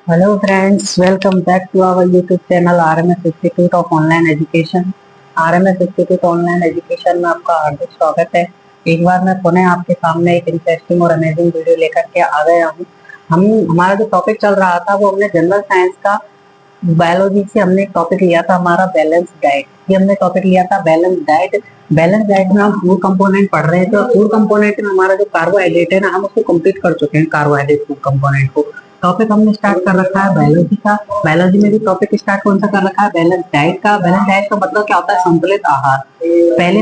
Hello friends, welcome back to our YouTube channel RMS institute of online education. RMS institute online education में आपका हार्दिक स्वागत है। एक बार मैं पुनः आपके सामने एक इंटरेस्टिंग और अमेजिंग वीडियो लेकर के आ गया हूँ। हमारा जो टॉपिक चल रहा था वो हमने जनरल साइंस का बायोलॉजी से हमने एक टॉपिक लिया था, हमारा बैलेंस डाइट। ये हमने टॉपिक लिया था बैलेंस डाइट। बैलेंस डाइट में हम फूड कंपोनेंट पढ़ रहे थे और फूड कंपोनेंट में हमारा जो कार्बोहाइड्रेट है ना, हम उसको कंप्लीट कर चुके हैं कार्बोहाइड्रेट फूड कंपोनेंट को। टॉपिक हमने स्टार्ट कर रखा है बायोलॉजी का। बायोलॉजी में भी टॉपिक स्टार्ट कौन सा कर रखा है? बैलेंस डाइट का। बैलेंस डाइट का मतलब क्या होता है? संतुलित आहार। पहले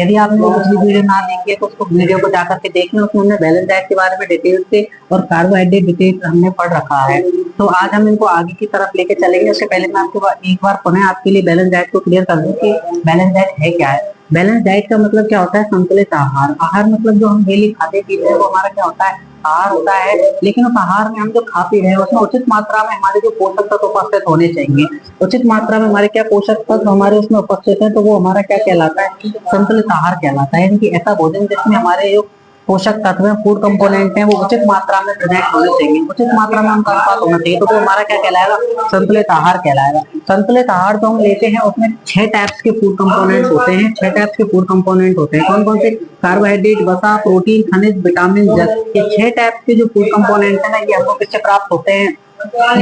यदि आपने वो पिछली वीडियो ना देखी है तो उसको वीडियो को जाकर के देख लें, उसमें हमने बैलेंस डाइट के बारे में डिटेल से और कार्बोहाइड्रेट डिटेल हमने पढ़ रखा है। तो आज हम इनको आगे की तरफ लेके चलेंगे। उससे पहले मैं आपके पास एक बार पुनः आपके लिए बैलेंस डाइट को क्लियर कर दूं कि बैलेंस डाइट है क्या है। बैलेंस डाइट का मतलब क्या होता है? संतुलित आहार। आहार मतलब जो हम डेली खाते पीते हैं वो हमारा क्या होता है? आहार होता है। लेकिन उस आहार में हम जो खा पी रहे हैं उसमें उचित मात्रा में हमारे जो पोषक तत्व उपस्थित होने चाहिए। उचित मात्रा में हमारे क्या पोषक तत्व हमारे उसमें उपस्थित है, तो वो हमारा क्या कहलाता है? संतुलित आहार कहलाता है। यानी कि ऐसा भोजन जिसमें हमारे जो पोषक तत्व है, फूड कंपोनेंट है, वो उचित मात्रा में प्रेजेंट होने चाहिए, उचित मात्रा में उनका अनुपात होना चाहिए, तो वो हमारा क्या कहलाएगा? संतुलित आहार कहलाएगा। संतुलित आहार जो हम लेते हैं उसमें 6 टाइप्स के फूड कंपोनेंट्स होते हैं। 6 टाइप्स के फूड कंपोनेंट होते हैं। कौन कौन से? कार्बोहाइड्रेट, वसा, प्रोटीन, खनिज, विटामिन, जल। ये 6 टाइप्स के जो फूड कंपोनेंट है ना, ये हमको किससे प्राप्त होते हैं?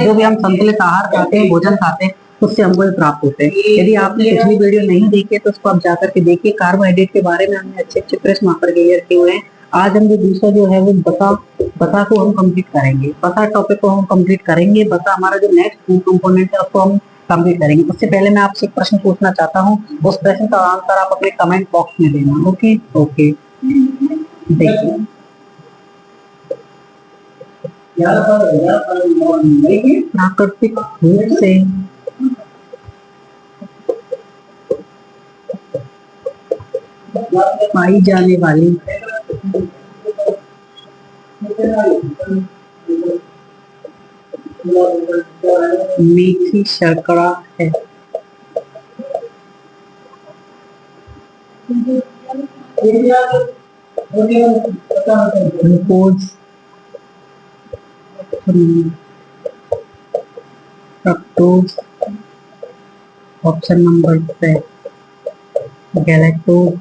जो भी हम संतुलित आहार खाते हैं, भोजन खाते हैं, उससे हमको प्राप्त होते हैं। यदि आपने पिछली वीडियो नहीं देखी है तो उसको आप जाकर के देखिए। कार्बोहाइड्रेट के बारे में हमने अच्छे अच्छे प्रश्न वहां पर क्लियर किए हुए हैं। आज हम जो दूसरा जो है वो बता को हम कंप्लीट करेंगे। बता टॉपिक को हम कंप्लीट करेंगे। बता हमारा जो नेक्स्ट फूड कंपोनेंट है उसको हम कंप्लीट करेंगे। उससे पहले मैं आपसे एक प्रश्न पूछना चाहता हूँ। उस प्रश्न का आंसर आप अपने कमेंट बॉक्स में देना। ओके ओके, देखिए प्राकृतिक रूप से पाई जाने वाली मीठी शर्करा है। Glucose, fructose, option number 6 galactose,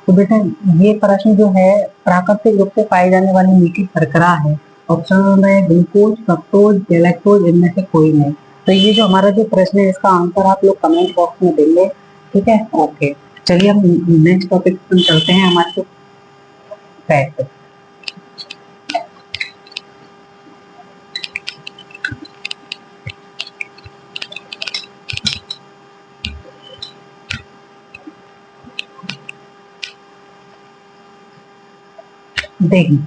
तो बेटा ये प्रश्न जो है प्राकृतिक रूप से पाई जाने वाली मीठी शर्करा है। ऑप्शन में ग्लूकोज, फ्रक्टोज, गैलेक्टोज, इनमें से कोई नहीं। तो ये जो हमारा जो प्रश्न है इसका आंसर आप लोग कमेंट बॉक्स में देंगे। ठीक है, ओके। चलिए हम नेक्स्ट टॉपिक पर चलते हैं। हमारे जो फैक्ट, देखिए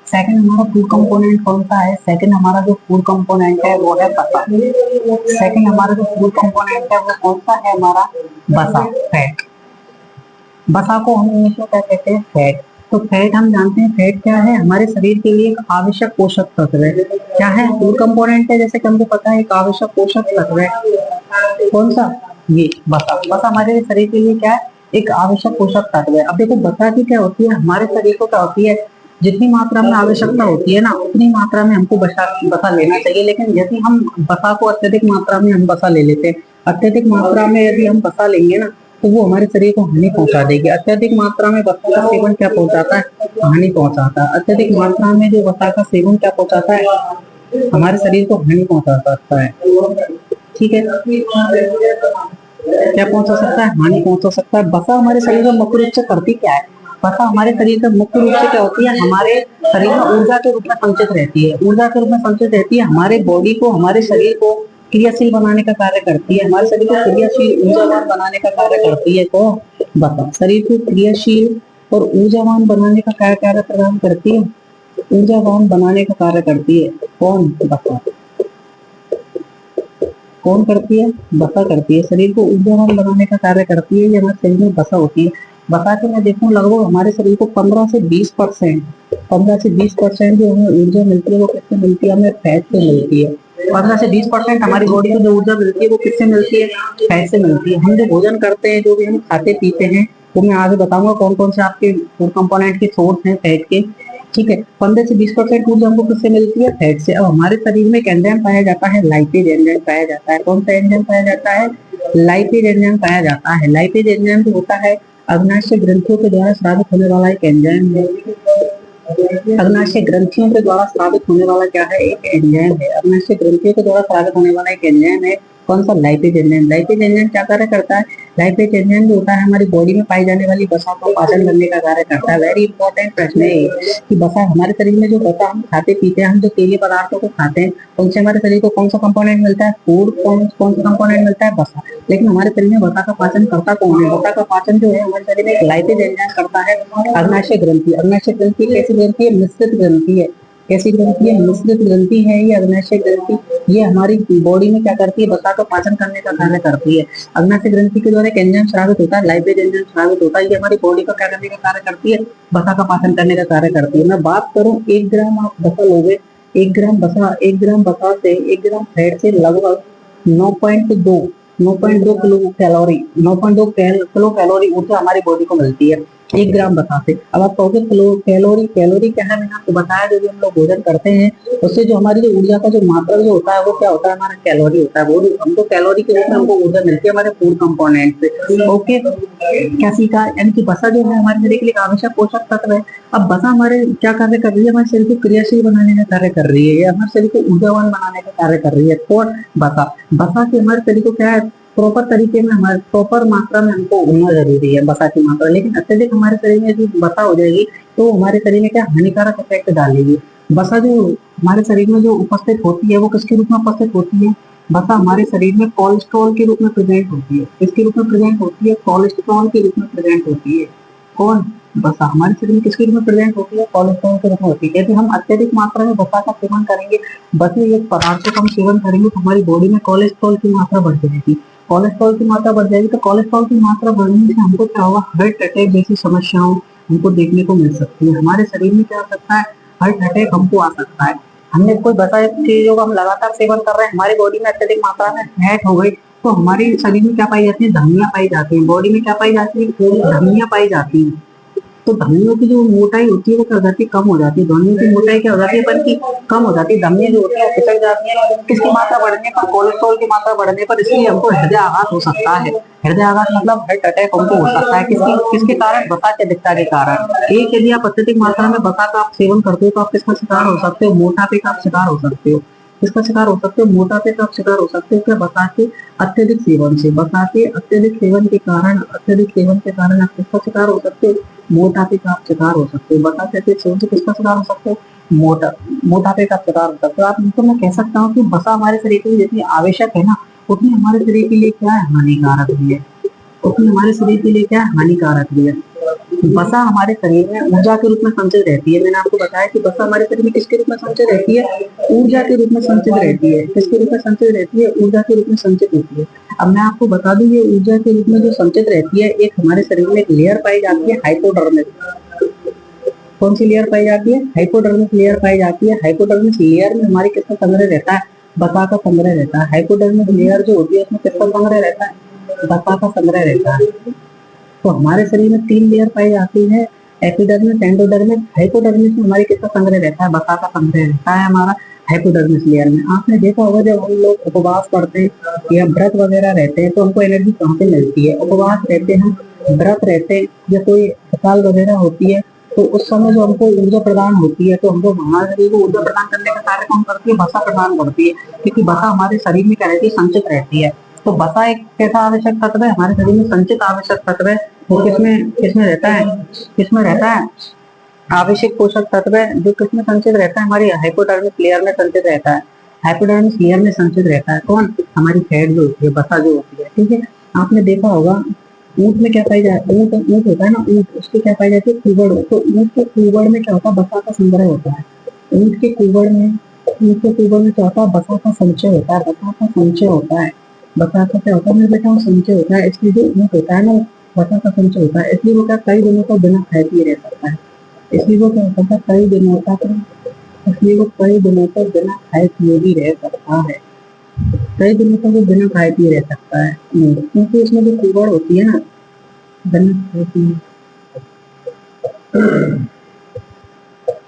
सेकंड हमारा फूड कंपोनेंट कौन सा है? सेकंड हमारा जो फूड कंपोनेंट है वो है बसा। सेकंड हमारा जो फूड कंपोनेंट है वो कौन सा है? हमारा बसा, फैट। बसा को हम इंग्लिश में क्या कहते हैं? फैट। तो फैट हम जानते हैं, फैट क्या है? हमारे शरीर के लिए एक आवश्यक पोषक तत्व है। क्या है? फूड कंपोनेंट है, जैसे कि हमको पता है एक आवश्यक पोषक तत्व है। कौन सा? ये बसा। बसा हमारे शरीर के लिए क्या है? एक आवश्यक पोषक तत्व है। अब देखो बसा की क्या होती है, हमारे शरीर को क्या होती है? जितनी मात्रा में आवश्यकता होती है ना उतनी मात्रा में हमको बसा लेना चाहिए। लेकिन यदि हम बसा को अत्यधिक मात्रा में हम बसा ले लेते हैं, अत्यधिक मात्रा में यदि हम बसा लेंगे ना तो वो हमारे शरीर को हानि पहुंचा देगी। अत्यधिक मात्रा में वसा का सेवन क्या पहुंचाता है? हानि पहुंचाता है। अत्यधिक मात्रा में जो वसा का सेवन क्या पहुंचाता है? हमारे शरीर को हानि पहुंचा सकता है। ठीक है, क्या पहुंचा सकता है? हानि पहुंचा सकता है। वसा हमारे शरीर में मुख्य रूप से करती क्या है? वसा हमारे शरीर में मुख्य रूप से क्या होती है? हमारे शरीर में ऊर्जा के रूप में संचित रहती है। ऊर्जा के रूप में संचित रहती है। हमारे बॉडी को, हमारे शरीर को क्रियाशील बनाने का कार्य करती है। हमारे शरीर को क्रियाशील ऊर्जावान बनाने का कार्य करती है। तो बता शरीर को क्रियाशील और ऊर्जावान बनाने का क्या कार्य प्रदान करती है? ऊर्जावान बनाने का कार्य करती है। कौन? बता। कौन करती है? बसा करती है। शरीर को ऊर्जावान बनाने का कार्य करती है। ये हमारे शरीर में बसा होती है। बसा के मैं देखूं लगभग हमारे शरीर को 15 से 20% 15 से 20% जो हमें ऊर्जा मिलती है वो किससे मिलती है? हमें फैट से मिलती है। 15 से 20% हमारी बॉडी को जो ऊर्जा मिलती है वो किससे मिलती है? फैट से मिलती है। हम जो भोजन करते हैं, जो भी हम खाते पीते हैं, वो मैं आगे बताऊंगा कौन कौन से आपके फूड कंपोनेंट के सोर्स हैं फैट के। ठीक है, 15 से 20% ऊर्जा हमको किससे मिलती है? फैट से। अब हमारे शरीर में एक एंजाइम पाया जाता है, लाइपेज एंजाइम पाया जाता है। कौन सा एंजाइम पाया जाता है? लाइपेज एंजाइम पाया जाता है। लाइपेज एंजाइम जो होता है अग्नाशय ग्रंथियों के द्वारा स्रावित होने वाला एक एंजाइम है। अग्नाशय ग्रंथियों के द्वारा स्रावित होने वाला क्या है? एक एंजाइम है। अग्नाशय ग्रंथियों के द्वारा स्रावित होने वाला एक एंजाइम है। कौन सा? Lipase enzyme. लाइपेज एंजाइम क्या कार्य करता है? लाइपेज एंजाइम जो होता है हमारी बॉडी में पाई जाने वाली वसा को पाचन करने का कार्य करता है। वेरी इंपॉर्टेंट प्रश्न है ये कि वसा हमारे शरीर में जो वसा हम खाते पीते हैं, हम जो तेलीय पदार्थों को खाते हैं, उनसे हमारे शरीर को कौन सा कंपोनेंट मिलता है? फूड। कौन सा कंपोनेंट मिलता है? वसा। लेकिन हमारे शरीर में वसा का पाचन करता कौन है? वसा का पाचन जो है हमारे शरीर में एक लाइपेज एंजाइम करता है, अग्नाशय ग्रंथि। अग्नाशय ग्रंथि कैसी ग्रंथि है? मिश्रित ग्रंथि है। कैसी ग्रंथि है? मिश्रित ग्रंथि है ये अग्नाशय ग्रंथि। ये हमारी बॉडी में क्या करती है? वसा का पाचन करने का कार्य करती है। अग्नाशय ग्रंथि के द्वारा एक एंजाइम स्रावित होता है, लाइपेज एंजाइम स्रावित होता है। ये हमारी बॉडी को क्या करने का कार्य करती है? वसा का पाचन करने का कार्य करती है। मैं बात करूं, 1 ग्राम आप वसा लोगे, 1 ग्राम वसा से 1 ग्राम फैट से लगभग 9.2 किलो कैलोरी ऊर्जा हमारी बॉडी को मिलती है 1 ग्राम वसा से। अब आप कहोगे कैलोरी कैलोरी क्या है? मैंने आपको बताया जो भी हम लोग भोजन करते हैं उससे जो हमारी जो ऊर्जा का जो मात्रा जो होता है वो क्या होता है? हमारा कैलोरी होता है। वो हमको कैलोरी के रूप में हमको ऊर्जा मिलती है हमारे फूड कंपोनेंट से। ओके, क्या सीखा? यानी कि वसा जो है हमारे शरीर के लिए आवश्यक पोषक तत्व है। अब वसा हमारे क्या कार्य कर रही है? हमारे शरीर को क्रियाशील बनाने का कार्य कर रही है, या हमारे शरीर को ऊर्जावान बनाने का कार्य कर रही है। कौन? वसा। वसा से हमारे शरीर को क्या है? प्रॉपर तरीके में, हमारे प्रॉपर मात्रा में हमको होना जरूरी है वसा की मात्रा। लेकिन अत्यधिक हमारे शरीर में जो वसा हो जाएगी तो हमारे शरीर में क्या हानिकारक इफेक्ट डालेगी। वसा जो हमारे शरीर में जो उपस्थित होती है वो किसके रूप में उपस्थित होती है? वसा हमारे शरीर में कोलेस्ट्रॉल के रूप में प्रेजेंट होती है। किसके रूप में प्रेजेंट होती है? कोलेस्ट्रॉल के रूप में प्रेजेंट होती है। कौन? वसा हमारे शरीर में किसके रूप में प्रेजेंट होती है? कोलेस्ट्रॉल के रूप में होती है। यदि हम अत्यधिक मात्रा में वसा का सेवन करेंगे, वसा एक पदार्थ का हम सेवन करेंगे तो हमारी बॉडी में कोलेस्ट्रॉल की मात्रा बढ़ जाएगी। कोलेस्ट्रॉल की मात्रा बढ़ जाएगी तो कोलेस्ट्रॉल की मात्रा बढ़ने से हमको क्या होगा? हार्ट अटैक जैसी समस्याओं हमको देखने को मिल सकती है। हमारे शरीर में क्या हो सकता है? हार्ट अटैक हमको आ सकता है। हमने कोई बताया चीजों का हम लगातार सेवन कर रहे हैं, हमारी बॉडी में अत्यधिक मात्रा में फैट हो गई तो हमारे शरीर में क्या पाई जाती है? धमनियां पाई जाती है। बॉडी में क्या पाई जाती है? धमनियां पाई जाती है। तो धमनियों की जो मोटाई होती है वो क्या हो जाती है? कम हो जाती है। धमनियों की मोटाई क्या हो जाती है? बल्कि कम हो जाती है। धमनियां जो होती है पिसक जाती है किसकी मात्रा बढ़ने पर? कोलेस्ट्रॉल की मात्रा बढ़ने पर। इसलिए हमको हृदय आघात हो सकता है। हृदय आघात मतलब हार्ट अटैक हमको हो सकता है। किसके कारण? वसा की अधिकता के कारण। एक, यदि आप अत्यधिक मात्रा में वसा का आप सेवन करते हो तो आप किसका शिकार हो सकते हो? मोटापे का आप शिकार हो सकते हो। किसका शिकार हो सकते हो? मोटापे का आप शिकार हो सकते हो। क्या? वसा के अत्यधिक सेवन से। वसा के अत्यधिक सेवन के कारण आप किसका शिकार हो सकते हो? मोटापे का आप शिकार हो सकते हो। वसा के अत्यधिक सेवन से किसका शिकार हो सकते हो? मोटापे का शिकार हो सकते हो आप। तो मैं कह सकता हूँ कि वसा हमारे शरीर के लिए जितनी आवश्यक है ना, उतनी हमारे शरीर के लिए क्या है? हानिकारक भी है। उतनी हमारे शरीर के लिए क्या है? हानिकारक भी है। वसा हमारे शरीर में ऊर्जा के रूप में संचित रहती है। मैंने आपको बताया कि वसा हमारे शरीर में किसके रूप में संचित रहती है? ऊर्जा के रूप में संचित रहती है। किसके रूप में संचित रहती है? ऊर्जा के रूप में संचित होती है। अब मैं आपको बता दूं ये ऊर्जा के रूप में जो संचित रहती है, एक हमारे शरीर में एक लेयर पाई जाती है हाइपोडर्मिस। कौन सी लेयर पाई जाती है? हाइपोडर्मिस लेयर पाई जाती है। हाइपोडर्मिस लेयर में हमारी किसका संग्रह रहता है? वसा का संग्रह रहता है। हाइपोडर्मिस लेयर जो होती है उसमें किसका संग्रह रहता है? वसा का संग्रह रहता है। तो हमारे शरीर में 3 लेयर पाई जाती है, एपिडर्मिस, एंडोडर्मिस, हाइपोडर्मिस में हमारी किसका संग्रह रहता है? वसा का संग्रह रहता है हमारा हाइपोडर्मिस लेयर में। आपने देखा होगा जब हम लोग उपवास करते हैं या व्रत वगैरह रहते हैं तो हमको एनर्जी कहाँ से मिलती है? उपवास रहते हैं, व्रत रहते हैं या कोई हड़ताल वगैरह होती है तो उस समय जो हमको ऊर्जा प्रदान होती है तो हमको हमारे शरीर को ऊर्जा प्रदान करने का कार्य कौन करती है? वसा प्रदान करती है। क्योंकि वसा हमारे शरीर में क्या रहती है? संचित रहती है। तो वसा एक कैसा आवश्यक तत्व है? हमारे शरीर में संचित आवश्यक तत्व है। वो किसमें रहता है? किसमें रहता है? आवश्यक पोषक तत्व है जो किसमें संचित रहता है? हमारी हाइपोडर्मिस लेयर में संचित रहता है। हाइपोडर्मिस लेयर में संचित रहता है कौन? हमारी फैट जो होती है, वसा जो होती है। ठीक है, आपने देखा होगा ऊंट में क्या पाई जाती है? ऊंट होता है ना, ऊंट, उसकी क्या पाई जाती है? कुबड़। तो ऊंट के कुबड़ में क्या होता है? वसा का संग्रह होता है। ऊंट के कुबड़ में क्या होता है? वसा का संचय होता है। वसा का संचय होता है। वसा का क्या होता है मेरे बेटा? संचय होता है। इसलिए जो ऊंट होता है ना, वसा का संचय होता है। इसलिए वो क्या कई दिनों तक बिना खाए पिए रह सकता है। इसलिए वो क्या होता है, कई दिनों तक, इसलिए वो कई दिनों तक बिना खाए पिए भी रह सकता है। कई दिनों तक वो बिना खाए पिए रह सकता है, क्योंकि उसमें जो कुबड़ होती है ना, बिना खाए पिए,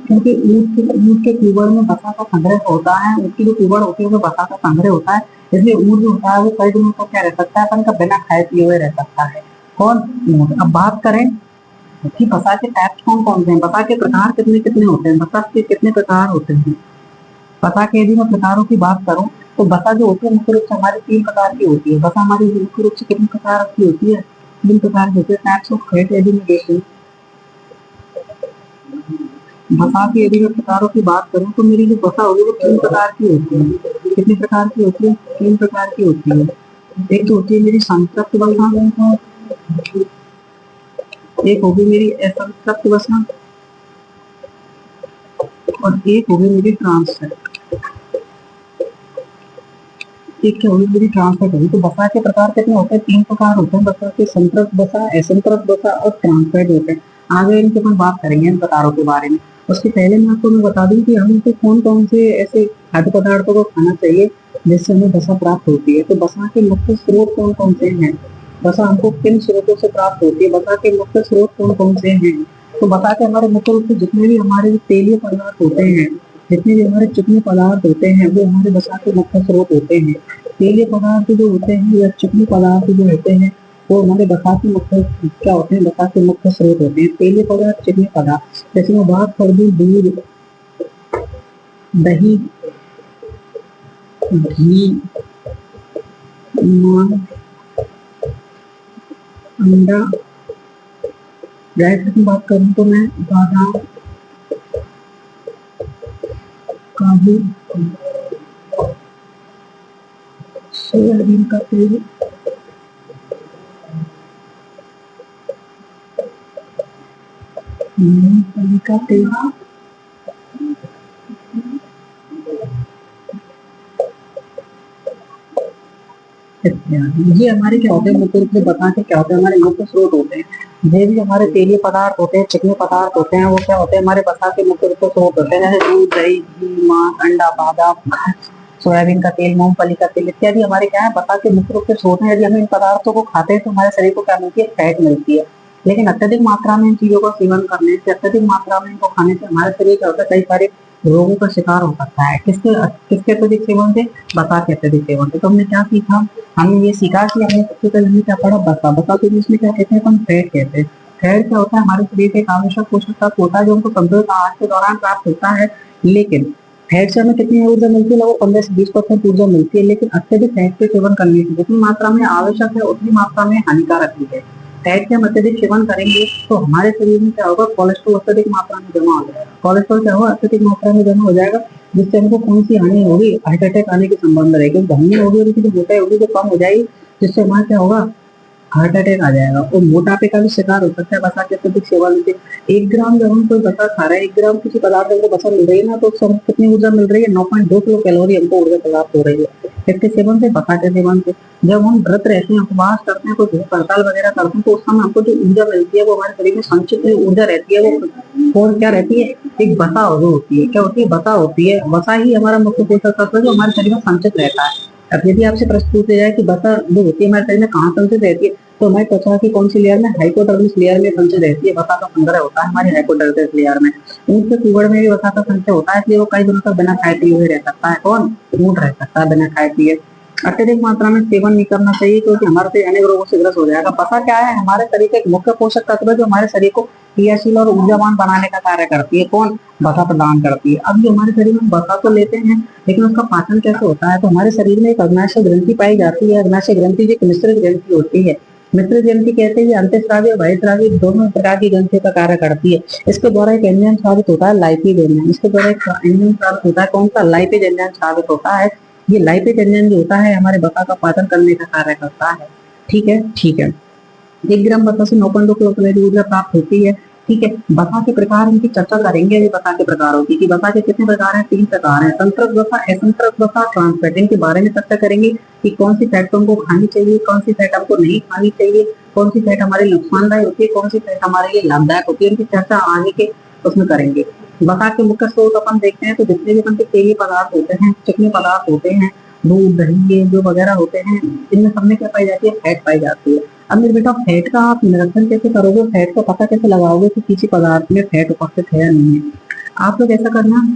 क्योंकि ऊँट के कुबड़ में वसा का संग्रह होता है, ऊँट की जो कुबड़ होती है वो वसा का संग्रह होता है, इसलिए ऊँट जो होता है वो कई दिनों तक क्या रह सकता है, अपन का बिना खाए पिए हुए रह सकता है। कौन? ऊँट। अब बात करें कि वसा के टाइप्स कौन कौन से हैं, वसा के प्रकार कितने कितने होते हैं, वसा के कितने प्रकार होते हैं। वसा के यदि मैं प्रकारों की बात करूं तो वसा जो होती है मुख्य रूप से हमारी 3 प्रकार की होती है। वसा हमारी मुख्य रूप से कितने प्रकार की होती है? 3 प्रकार की होती है। टाइप्स ऑफ फैट यदि मैं देखूं, वसा की यदि मैं प्रकारों की बात करूं तो मेरी जो वसा होगी वो 3 प्रकार की होती है। कितने प्रकार की होती है? 3 प्रकार की होती है। एक तो होती है मेरी संतृप्त वसा, एक होगी मेरी असंतृप्त वसा, और एक होगी मेरी ट्रांसफैट। एक क्या होगी मेरी ट्रांसफैट होगी। तो वसा के प्रकार कितने होते हैं? 3 प्रकार होते हैं वसा के, संतृप्त वसा, असंतृप्त वसा और ट्रांसफैट होते हैं। आगे इनके अपन बात करेंगे इन प्रकारों के बारे में। उसके पहले मैं आपको बता दूं कि हमको कौन कौन से ऐसे खाद्य पदार्थों को खाना चाहिए जिससे हमें वसा प्राप्त होती है। तो वसा के मुख्य स्रोत कौन कौन से हैं? वसा हमको किन स्रोतों से प्राप्त होती है? वसा के मुख्य स्रोत कौन कौन से हैं? तो वसा के हमारे मुख्य रूप से जितने भी हमारे तेलीय पदार्थ होते हैं, जितने भी हमारे चिकने पदार्थ होते हैं, वो हमारे वसा के मुख्य स्रोत होते हैं। तेलीय पदार्थ जो होते हैं या चिकने पदार्थ जो होते हैं वो हमारे वसा के मुख्य क्या होते हैं? वसा के मुख्य स्रोत होते हैं। तेलीय पदार्थ, चिकने पदार्थ, जैसे मैं बात कर दूं दूध, दही, घी, मांस, अंडा, ड्राई फ्रूट की बात करूं तो मैं बादाम, काजू, सोयाबीन का तेल, मूंगफली का तेल, इत्यादि, ये हमारे क्या होते हैं? मुख्य रूप से बता के क्या होते हैं? हमारे मुख्य स्रोत होते हैं। ये भी हमारे तेलीय पदार्थ होते हैं, चिकने पदार्थ होते हैं, वो क्या होते हैं? हमारे वसा के मुख्य रूप से स्रोत होते हैं। जैसे दूध, दही, घी, मांस, अंडा, बादाम, सोयाबीन का तेल, मूंगफली का तेल इत्यादि हमारे क्या है? वसा के मुख्य रूप से स्रोत हैं। यदि हम इन पदार्थों को खाते हैं तो हमारे शरीर को क्या मिलती है? फैट मिलती है। लेकिन अत्यधिक मात्रा में इन चीजों का सेवन करने से, अत्यधिक मात्रा में इनको खाने से हमारे शरीर क्या होता है? कई सारे रोगों का शिकार हो सकता है। किसके किसके अत्यधिक सेवन से? वसा के अत्यधिक सेवन से। तो हमने क्या सीखा? हमने ये सीखा कि हमने सबसे पहले हमने क्या पढ़ा? वसा। वसा को इंग्लिश में क्या कहते हैं? अपन फैट कहते हैं। फैट क्या होता है? हमारे शरीर का एक आवश्यक पोषक तत्व होता है जो हमको संतुलित आहार के दौरान प्राप्त होता है। लेकिन फैट से हमें कितनी ऊर्जा मिलती है? लगभग 15 से 20% ऊर्जा मिलती है। लेकिन अत्यधिक फैट के सेवन करने से जितनी मात्रा में आवश्यक है उतनी मात्रा में हानिकारक भी है। फैट के हम अत्यधिक सेवन करेंगे तो हमारे शरीर में क्या होगा? कोलेस्ट्रॉल अत्यधिक मात्रा में जमा हो जाएगा। कोलेस्ट्रॉल क्या होगा? अत्यधिक मात्रा में जमा हो जाएगा, जिससे हमको कौन सी हानि होगी? हार्ट अटैक आने की संभावना रहेगी। धमनी होगी और जो मोटाई होगी वो कम हो जाएगी, जिससे हमारा क्या होगा? हार्ट अटैक आ जाएगा। और मोटापे का भी शिकार हो सकता है वसा के अत्यधिक सेवन से। 1 ग्राम जब हम कोई वसा खा रहे हैं, 1 ग्राम किसी पदार्थ को वसा मिल रही है ना, तो उससे हमको कितनी ऊर्जा मिल रही है? 9.2 किलो कैलोरी हमको ऊर्जा प्राप्त हो रही है। किसके सेवन से? वसा के सेवन से। जब हम व्रत रहते हैं, उपवास करते हैं, कोई भूख हड़ताल वगैरह करते हैं, तो उस समय हमको जो ऊर्जा मिलती है वो हमारे शरीर में संचित ऊर्जा रहती है। वो और क्या रहती है? एक वसा जो होती है। क्या होती है? वसा होती है। वसा ही हमारा मुख्य पोषक तत्व है जो हमारे शरीर में संचित रहता है। अब यदि आपसे प्रश्न पूछा जाए कि वसा जो होती है हमारे शरीर में कहाँ संचित रहती है, तो हमारी त्वचा की कौन सी लेयर में? हाइपोडर्मिस लेयर में संचित रहती है। वसा का संग्रह होता है हमारी हाइपोडर्मिस लेयर में। ऊँट के कुबड़ में भी वसा का संचय होता है, इसलिए वो कई दिनों तक बिना खाए पिए हुए रह सकता है। कौन? ऊँट रह सकता है बिना खाए पिए। अत्यधिक मात्रा में सेवन नहीं करना चाहिए क्योंकि हमारे शरीर अनेक रोगों से ग्रस्त हो जाएगा। वसा क्या है? हमारे शरीर का एक मुख्य पोषक तत्व है जो हमारे शरीर को क्रियाशील और ऊर्जावान बनाने का कार्य करती है। कौन? वसा प्रदान करती है। अब जो हमारे शरीर में वसा तो लेते हैं, लेकिन उसका पाचन कैसे होता है? तो हमारे शरीर में एक अग्नाशय ग्रंथि पाई जाती है। अग्नाशय ग्रंथि एक मिश्रित ग्रंथि होती है। मिश्रित ग्रंथि कहते हैं अंतःस्रावी और बहिःस्रावी दोनों प्रकार की ग्रंथियों का कार्य करती है। इसके द्वारा एक एंजाइम साबित होता है, लाइपेज एंजाइम। इसके द्वारा एक एंजाइम साबित होता है, कौन सा? लाइपेज एंजाइम साबित होता है। ये लाइपेज एंजाइम जो होता है हमारे वसा का पाचन करने का कार्य करता है। ठीक है, ठीक है। 1 ग्राम वसा से 9.2 किलो कैलोरी ऊर्जा प्राप्त होती है। ठीक है। वसा के प्रकार इनकी चर्चा करेंगे अभी। वसा के प्रकारों की कि वसा के कितने प्रकार हैं? 3 प्रकार हैं। संतृप्त वसा, असंतृप्त वसा, ट्रांसफैट। इनके बारे में चर्चा करेंगे कि कौन सी फैट हमको खानी चाहिए, कौन सी फैट हमको नहीं खानी चाहिए, कौन सी फैट हमारे लिए नुकसानदायक होती है, कौन सी फैट हमारे लिए लाभदायक होती है। इनकी चर्चा आगे के उसमें करेंगे। वसा के मुख्य स्रोत अपन देखते हैं तो जितने भी अपन के तेलीय पदार्थ होते हैं, चिकने पदार्थ होते हैं, दूध दही ये जो वगैरह होते हैं, इनमें सब में क्या पाई जाती है, फैट पाई जाती है। अब मेरे बेटा फैट का आप निरीक्षण कैसे करोगे, फैट को पता कैसे लगाओगे कि किसी पदार्थ में फैट उपस्थित है या नहीं है। आप लोग ऐसा करना,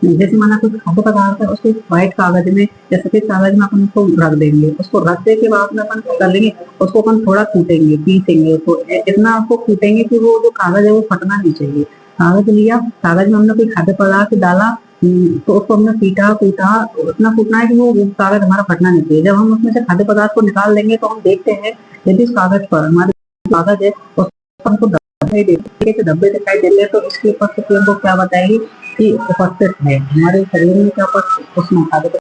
जैसे माना कुछ खाद्य पदार्थ है उसको व्हाइट कागज में या सफेद कागज में अपन उसको रख देंगे, उसको रखने के बाद में अपन क्या कर लेंगे, उसको अपन थोड़ा कूटेंगे, पीसेंगे उसको, इतना आपको कूटेंगे कि वो जो कागज है वो फटना नहीं चाहिए। कागज लिया, कागज में हमने कोई खाद्य पदार्थ डाला, तो उसको हमने पीटा कूटा, उतना कूटना है कि वो कागज हमारा फटना नहीं चाहिए। जब हम उसमें से खाद्य पदार्थ को निकाल देंगे तो हम देखते हैं यदि उस कागज पर हमारे कागज है उस पर हमको धब्बे दिखाई देते, धब्बे दिखाई देते हैं तो उसकी उपस्थिति हमको क्या बताएगी कि उपस्थित है हमारे शरीर में, क्या उपस्थित उसमें खाद्य।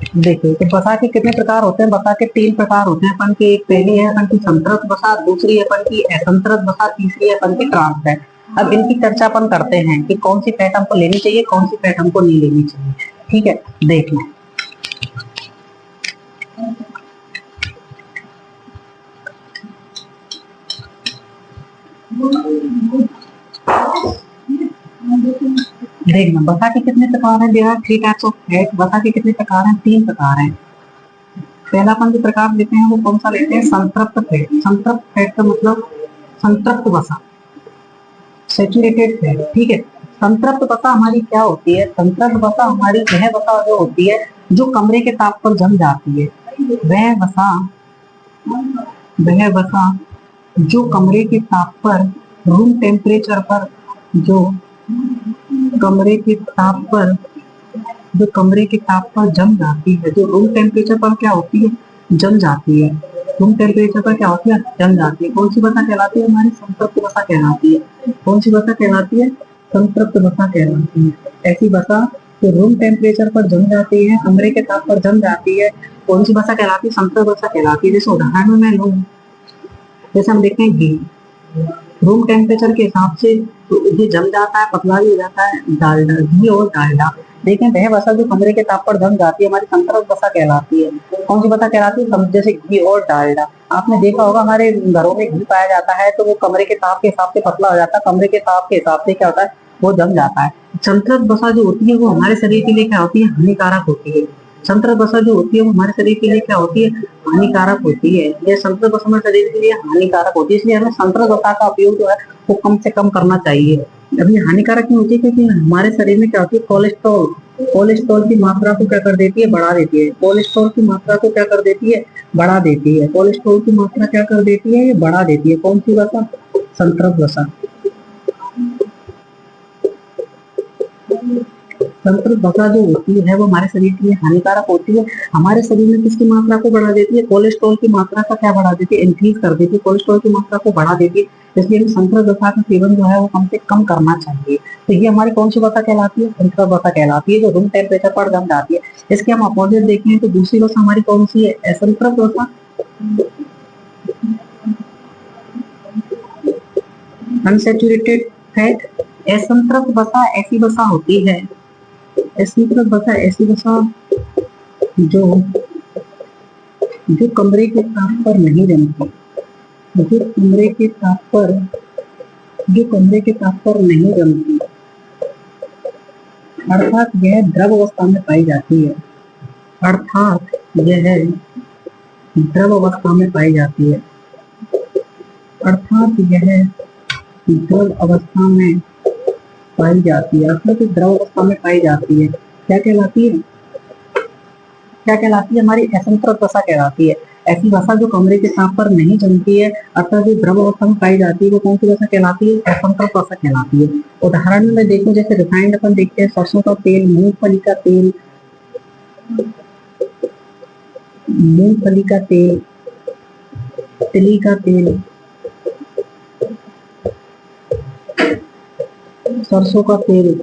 देखिए तो वसा के कितने प्रकार होते हैं, वसा के 3 प्रकार होते हैं अपन के। एक पहली है अपन की संतृप्त वसा, दूसरी है अपन की असंतृप्त वसा, तीसरी है अपन की ट्रांस फैट। अब इनकी चर्चा अपन करते हैं कि कौन सी फैट हमको लेनी चाहिए, कौन सी फैट हमको नहीं लेनी चाहिए। ठीक है, देख लें। देखना वसा के कितने प्रकार हैं, there are 3 types of fat. वसा के कितने प्रकार हैं, 3 प्रकार हैं। पहला अपन जो प्रकार लेते हैं वो कौन सा लेते हैं, संतृप्त फैट। संतृप्त फैट का मतलब संतृप्त वसा, सैचुरेटेड फैट। ठीक है, संतृप्त वसा हमारी क्या होती है, संतृप्त वसा हमारी वह वसा जो होती है जो कमरे के ताप पर जम जाती है। वह वसा, वह वसा जो कमरे के ताप पर, रूम टेम्परेचर पर, जो कमरे के ताप पर, जो कमरे के ताप पर जम जाती है, जो रूम टेम्परेचर पर क्या होती है, जम जाती है। रूम टेम्परेचर पर क्या होती है, जम जाती है। कौन सी वसा कहलाती है, हमारी संतृप्त वसा कहलाती है। कौन सी वसा कहलाती है, संतृप्त वसा कहलाती है। ऐसी वसा जो रूम टेम्परेचर पर जम जाती है, कमरे के ताप पर जम जाती है, कौन सी वसा कहलाती है, संतृप्त वसा कहलाती है। जैसे उदाहरण में मैं लूँ, जैसे हम देखते हैं घी, रूम टेम्परेचर के हिसाब से तो ये जम जाता है, पतला भी हो जाता है। डालडा, घी और डालडा, देखें वह वसा जो कमरे के ताप पर जम जाती है हमारी संतृप्त वसा कहलाती है। कौन सी वसा कहलाती है, जैसे घी और डालडा। आपने देखा होगा हमारे घरों में घी पाया जाता है तो वो कमरे के ताप के हिसाब से पतला हो जाता है, कमरे के ताप के हिसाब से क्या होता है, वो जम जाता है। संतृप्त वसा जो होती है वो हमारे शरीर के लिए क्या होती है, हानिकारक होती है। संतृप्त वसा जो होती है वो हमारे शरीर के लिए क्या होती है, हानिकारक होती है। ये संतृप्त वसा हमारे शरीर के लिए हानिकारक होती है, इसलिए हमें संतृप्त वसा का उपयोग जो है वो कम से कम करना चाहिए। अब ये हानिकारक क्यों होती है, क्योंकि हमारे शरीर में क्या होती है, कोलेस्ट्रॉल, कोलेस्ट्रॉल की मात्रा को क्या कर देती है, बढ़ा देती है। कोलेस्ट्रॉल की मात्रा को क्या कर देती है, बढ़ा देती है। कोलेस्ट्रॉल की मात्रा क्या कर देती है, बढ़ा देती है। कौन सी वसा, संतृप्त वसा। संतृप्त वसा जो होती है वो हमारे शरीर के लिए हानिकारक होती है। हमारे शरीर में किसकी मात्रा को बढ़ा देती है, कोलेस्ट्रॉल की मात्रा का क्या बढ़ा देती है, इंक्रीज कर देती है, कोलेस्ट्रॉल की मात्रा को बढ़ा देती है। इसलिए हमें संतृप्त वसा का सेवन जो है वो कम से कम करना चाहिए। तो ये हमारी कौन सी वसा कहलाती है, संतृप्त वसा कहलाती है, जो रूम टेम्परेचर पर जम जाती है। इसके हम अपोजिट देखें तो दूसरी वसा हमारी कौन सी है, असंतृप्त वसा, अनसैचुरेटेड फैट। असंतृप्त वसा ऐसी वसा होती है, असंतृप्त वसा ऐसी वसा जो जो कमरे के ताप पर नहीं जमती, जो कमरे के ताप पर, जो कमरे के ताप पर नहीं जमती, अर्थात यह द्रव अवस्था में पाई जाती है। अर्थात यह द्रव अवस्था में पाई जाती है। अर्थात यह द्रव अवस्था में पाई जाती है। अर्थात द्रव अवस्था में पाई जाती है। क्या कहलाती है, क्या कहलाती है, हमारी असंतृप्त वसा कहलाती है। ऐसी वसा जो कमरे के ताप पर नहीं जमती है, अर्थात जो द्रव अवस्था में पाई जाती है, वो कौन सी वसा कहलाती है, असंतृप्त वसा कहलाती है। उदाहरण में देखो, जैसे रिफाइंड अपन देखते हैं, सरसों का तेल, मूंगफली का तेल, मूंगफली का तेल, तिली का तेल, सरसों का तेल,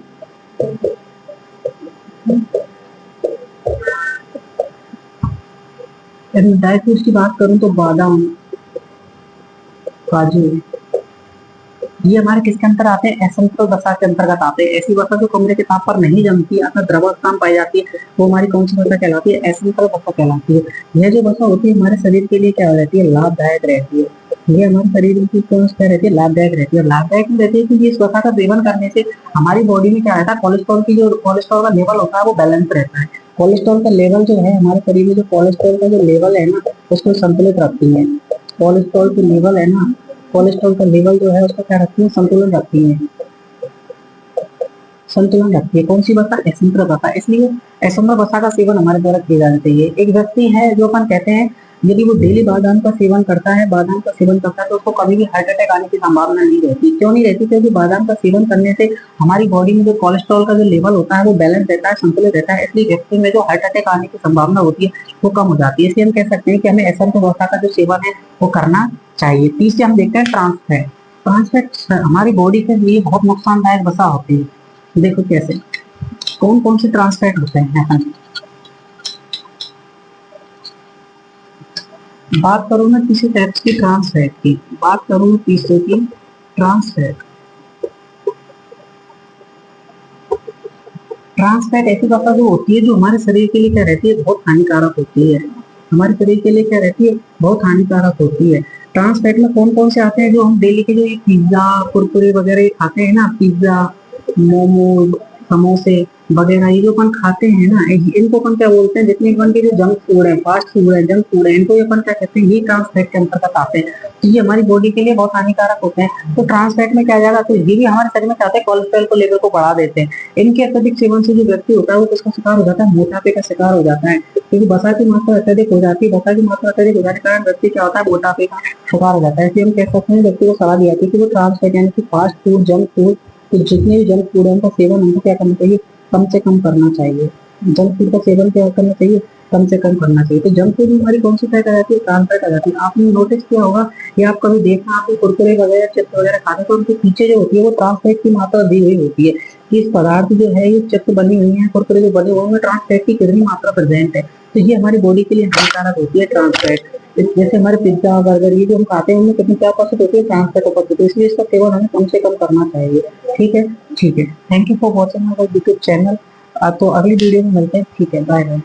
ड्राई फ्रूट्स की बात करूं तो बादाम, काजू, ये हमारे किसके अंतर आते हैं, असंतुलित वसा के अंतर्गत आते हैं। ऐसी वसा जो कमरे के ताप पर नहीं जमती, अर्थात द्रवावस्था में पाई जाती है, वो हमारी कौन सी वसा कहलाती है, असंतुलित वसा कहलाती है। यह जो वसा होती है हमारे शरीर के लिए क्या रहती है, लाभदायक रहती है। ये हमारे शरीर की कौन क्या रहती है, लाभदायक रहती है। लाभदायक रहती है क्योंकि इस वसा का सेवन करने से हमारी बॉडी में क्या रहता है, कोलेस्ट्रॉल का लेवल होता है वो बैलेंस रहता है। कोलेस्ट्रॉल का लेवल जो है हमारे शरीर में, जो कोलेस्ट्रॉल का जो लेवल है ना, उसको संतुलित रखती है। कोलेस्ट्रॉल की लेवल है ना, कोलेस्ट्रॉल का लेवल जो है उसको क्या रखती है, संतुलन रखती है। संतुलन रखती है कौन सी वसा, असंतुलित वसा। इसलिए असंतुलित वसा का सेवन हमारे द्वारा किया जाना चाहिए। एक व्यक्ति है जो अपन कहते हैं यदि वो डेली बादाम का सेवन करता है, बादाम का सेवन करता है, तो उसको कभी भी हार्ट अटैक आने की संभावना नहीं रहती। क्यों नहीं रहती, क्योंकि बादाम का सेवन करने से हमारी बॉडी में जो कोलेस्ट्रॉल का जो लेवल होता है वो बैलेंस रहता है, संतुलित रहता है। इसलिए व्यक्ति में जो हार्ट अटैक आने की संभावना होती है वो कम हो जाती है। इसलिए हम कह सकते हैं कि हमें असंतुलित वसा का जो सेवन है वो करना चाहिए। तीसरे हम देखते हैं ट्रांसफैट। ट्रांसफैट हमारी बॉडी के लिए बहुत नुकसानदायक वसा होती है। देखो कैसे, कौन कौन से ट्रांसफैट होते हैं। बात करूँ मैं तीसरे टाइप्स की ट्रांसफैट की, बात करूँ मैं तीसरे की ट्रांसफैट। ट्रांसफैट ऐसी वसा जो होती है जो हमारे शरीर के लिए क्या रहती है, बहुत हानिकारक होती है। हमारे शरीर के लिए क्या रहती है, बहुत हानिकारक होती है। ट्रांसफैट में कौन कौन से आते हैं, जो हम डेली के जो ये पिज्जा कुरकुरे वगैरह खाते हैं ना, पिज्जा मोमोज समोसे वगैरह ये जो अपन खाते हैं ना, इनको अपन क्या बोलते हैं, जितने अपन के जो जंक फूड है, फास्ट फूड है, जंक फूड है, इनको अपन क्या कहते हैं, ये ट्रांसफैट के अंतर्गत आते हैं। तो ये हमारी बॉडी के लिए बहुत हानिकारक होते हैं। तो ट्रांसफैट में क्या जाएगा, तो ये भी हमारे शरीर में चाहते हैं कोलेस्ट्रॉल को लेवल को बढ़ा देते हैं। इनके अत्यधिक सेवन से जो व्यक्ति होता है वो किसका शिकार हो जाता है, मोटापे का शिकार हो जाता है। क्योंकि वसा की मात्रा अत्यधिक हो जाती है, वसा की मात्रा अत्यधिक हो जाने के कारण व्यक्ति क्या होता है, मोटापे का शिकार हो जाता है। इसलिए हम कह सकते हैं व्यक्ति को सलाह दी जाती है कि वो ट्रांसफैट यानी कि फास्ट फूड, जंक फूड, तो जितने भी जंक फूड है उनका सेवन हमको क्या करना चाहिए, कम से कम करना चाहिए। जंक फूड का सेवन क्या करना चाहिए, कम से कम करना चाहिए। तो जंक फूड में हमारी कौन सी फैट आ जाती है, ट्रांस फैट आ जाती है। आपने नोटिस किया होगा या आप कभी देखना, आप कुरकुरे वगैरह चिप्स वगैरह खाते हैं तो उनके पीछे जो होती है वो ट्रांस फैट की मात्रा दी हुई होती है कि इस पदार्थ जो है, ये चिप्स बनी हुई है, कुरकुरे जो बने हुए हैं, ट्रांस फैट की कितनी मात्रा प्रेजेंट है। तो ये हमारी बॉडी के लिए हानिकारक होती है ट्रांस फैट। जैसे हमारे पिज्जा बर्गर ये जो हम खाते हैं उनमें कितनी क्या उपस्थित होती है, ट्रांस फैट उपस्थित होती है। इसलिए इसका सेवन हमें कम से कम करना चाहिए। ठीक है, ठीक है। Thank you for watching our YouTube channel. तो अगली वीडियो में मिलते हैं। ठीक है, बाय बाय।